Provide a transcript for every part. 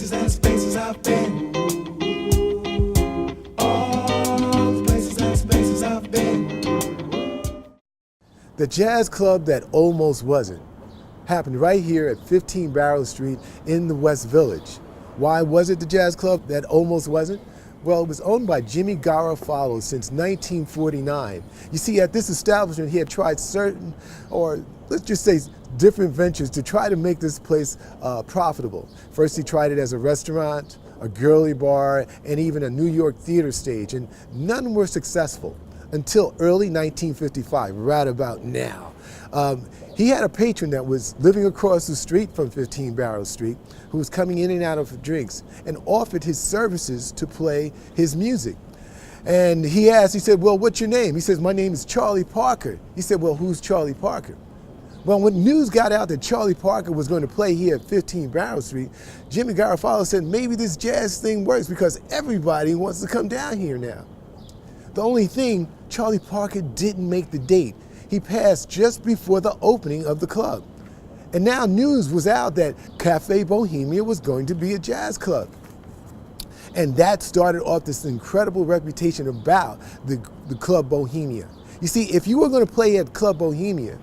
places and spaces I've been. All the places and spaces I've been. The jazz club that almost wasn't happened right here at 15 Barrow Street in the West Village. Why was it the jazz club that almost wasn't? Well, it was owned by Jimmy Garofalo since 1949. You see, at this establishment, he had tried certain, or let's just say different ventures to try to make this place profitable. First, he tried it as a restaurant, a girly bar, and even a New York theater stage, and none were successful until early 1955, right about now. He had a patron that was living across the street from 15 Barrow Street who was coming in and out of drinks and offered his services to play his music. And he said, well, what's your name? He says, my name is Charlie Parker. He said, well, who's Charlie Parker? Well, when news got out that Charlie Parker was going to play here at 15 Barrow Street, Jimmy Garofalo said, maybe this jazz thing works because everybody wants to come down here now. The only thing, Charlie Parker didn't make the date. He passed just before the opening of the club. And now news was out that Cafe Bohemia was going to be a jazz club. And that started off this incredible reputation about the Club Bohemia. You see, if you were going to play at Club Bohemia,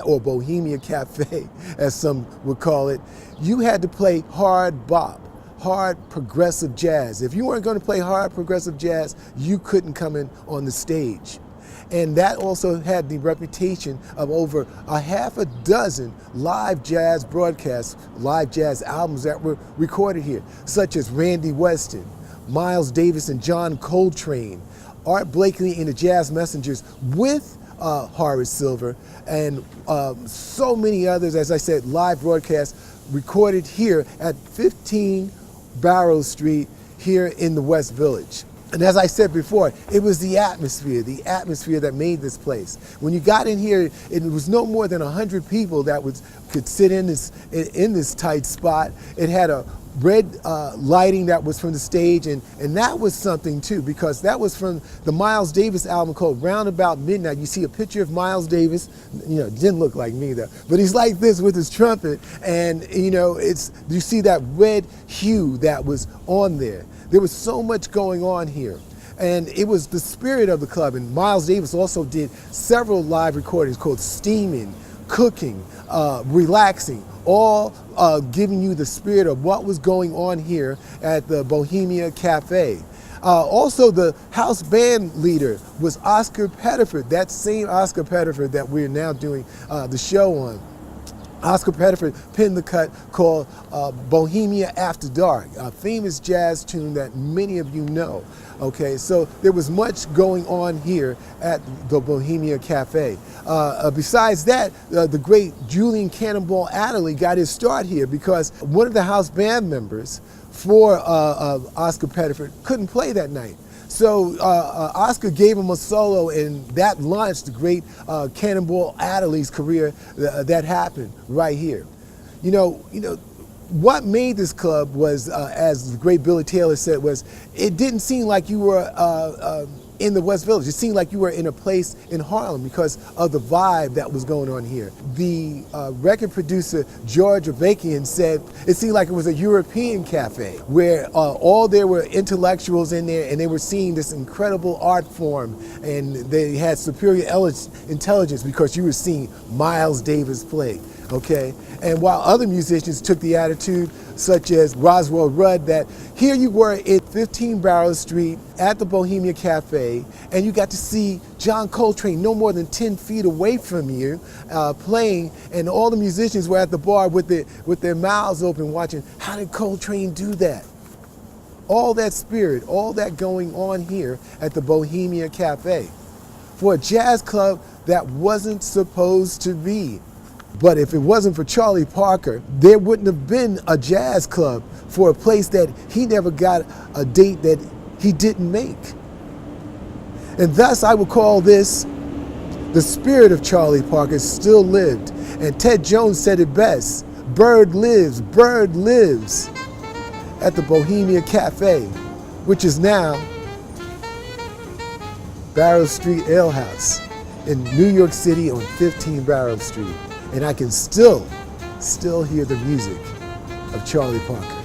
or Bohemia Cafe, as some would call it, you had to play hard bop, hard progressive jazz. If you weren't going to play hard progressive jazz, you couldn't come in on the stage. And that also had the reputation of over a half a dozen live jazz broadcasts, live jazz albums that were recorded here, such as Randy Weston, Miles Davis and John Coltrane, Art Blakey and the Jazz Messengers with Horace Silver, and so many others, as I said, live broadcasts recorded here at 15 Barrow Street here in the West Village. And as I said before, it was the atmosphere that made this place. When you got in here, it was no more than 100 people that could sit in this tight spot. It had a red lighting that was from the stage, and that was something too, because that was from the Miles Davis album called Round About Midnight. You see a picture of Miles Davis, didn't look like me though, but he's like this with his trumpet, and you see that red hue that was on there. There was so much going on here. And it was the spirit of the club. And Miles Davis also did several live recordings called Steaming, Cooking, Relaxing, all giving you the spirit of what was going on here at the Bohemia Cafe. Also, the house band leader was Oscar Pettiford, that same Oscar Pettiford that we're now doing the show on. Oscar Pettiford penned the cut called Bohemia After Dark, a famous jazz tune that many of you know. Okay, so there was much going on here at the Bohemia Cafe. Besides that, the great Julian Cannonball Adderley got his start here because one of the house band members for Oscar Pettiford couldn't play that night. So Oscar gave him a solo, and that launched the great Cannonball Adderley's career. That happened right here. What made this club was, as the great Billy Taylor said, was it didn't seem like you were in the West Village. It seemed like you were in a place in Harlem because of the vibe that was going on here. The record producer, George Avakian, said it seemed like it was a European cafe where all there were intellectuals in there, and they were seeing this incredible art form, and they had superior intelligence because you were seeing Miles Davis play. Okay, and while other musicians took the attitude, such as Roswell Rudd, that here you were at 15 Barrow Street at the Bohemia Cafe, and you got to see John Coltrane no more than 10 feet away from you playing, and all the musicians were at the bar with their mouths open watching. How did Coltrane do that? All that spirit, all that going on here at the Bohemia Cafe for a jazz club that wasn't supposed to be. But if it wasn't for Charlie Parker, there wouldn't have been a jazz club for a place that he never got a date that he didn't make. And thus I would call this the spirit of Charlie Parker still lived. And Ted Jones said it best, bird lives at the Bohemia Cafe, which is now Barrow Street Ale House in New York City on 15 Barrow Street. And I can still hear the music of Charlie Parker.